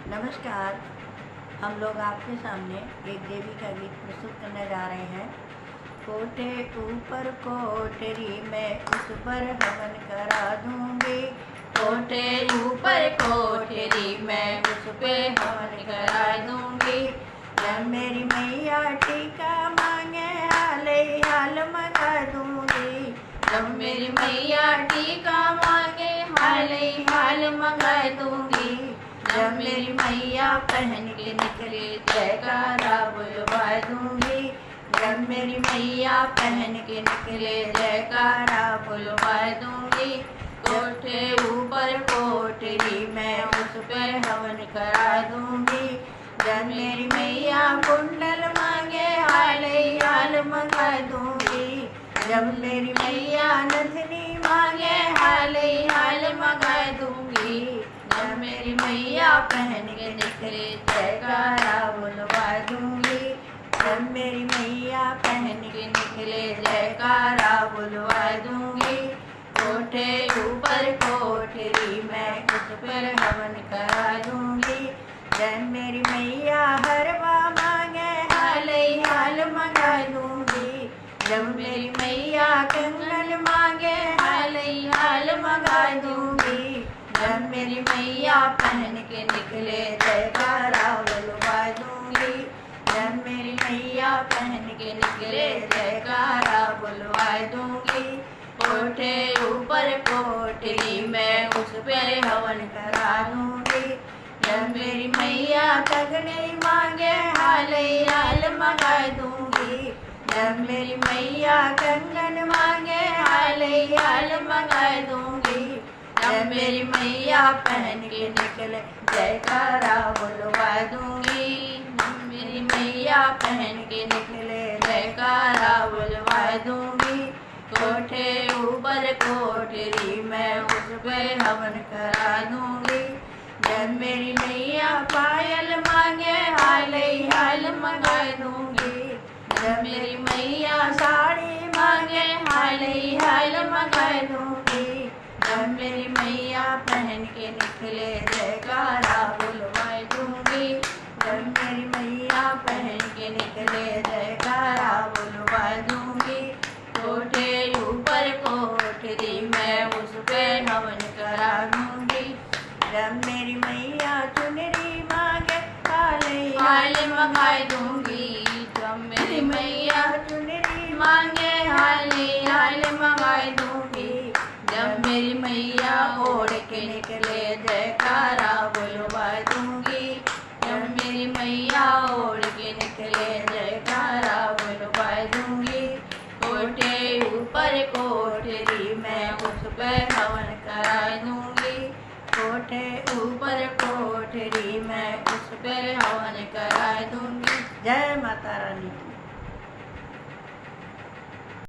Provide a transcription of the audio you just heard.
नमस्कार। हम लोग आपके सामने एक देवी का गीत प्रस्तुत करने जा रहे हैं। कोठे ऊपर कोठरी मैं उस पर हवन करा दूंगी। कोठे ऊपर कोठरी मैं उस पे हवन करा दूंगी। जब मेरी मैया टीका मांगे हाले हाल मंगा दूंगी। जब मेरी मैया टीका मांगे हाले हाल मंगा दूंगी। जब मेरी मैया पहन के निकले जयकारा बुलवा दूंगी। जब मेरी मैया पहन के निकले जयकारा बुलवा दूंगी। कोठे ऊपर कोठरी मैं उस पर हवन करा दूंगी। जब मेरी मैया कुंडल मांगे हाले हाल मंगा दूंगी। जब मेरी मैया नथनी मांगे हाले हाल मंगा दूंगी। जब मेरी मैया पहन के निकले जयकारा बुलवा दूंगी। जब मेरी मैया पहन के निकले जयकारा बुलवा दूंगी। कोठे ऊपर कोठरी मैं उस पर हवन करा दूंगी। जब मेरी मैया हरवा मांगे हाले हाल मंगा दूंगी। जब मेरी मैया कंगन मांगे हाले हाल मंगा दूंगी। जब मेरी मैया पहन के निकले जयकारा बुलवा दूंगी। जब मेरी मैया पहन के निकले जयकारा बुलवा दूंगी। कोठे ऊपर कोठरी मैं उस पर हवन करा दूंगी। जब मेरी मैया तगड़े मांगे हाले हाल मंगा दूंगी। जब मेरी मैया कंगन मांगे हाले हाल मंगा दूंगी। जब मेरी मैया पहन के निकले जयकारा बुलवा दूंगी। मेरी मैया पहन के निकले जयकारा बुलवा दूंगी। कोठे ऊपर कोठरी मैं उस पर हवन करा दूंगी। जब मेरी मैया पायल मांगे हाले हाल मंगा दूंगी। जब मेरी मैया साड़ी मांगे हाले हाल मंगा दूंगी। जब मेरी मैया पहन के निकले जयकारा बुलवा दूंगी। जब मेरी मैया पहन के निकले जयकारा बुलवा दूंगी। कोठे ऊपर कोठरी मैं उस पे हवन करा दूंगी। जब मेरी मैया चुनरी मांगे हाले हाल मंगा दूंगी। जब मेरी मैया चुनरी मांगे हाले हाल मंगा दूंगी। जब मेरी मैया ओढ़ के निकले जयकारा बुलवा दूंगी। जब मेरी मैया ओढ़ के निकले जयकारा बुलवा दूंगी। कोठे ऊपर कोठरी मैं उस पर हवन करा दूंगी। कोठे ऊपर कोठरी मैं उस पर हवन करा दूंगी। जय माता रानी।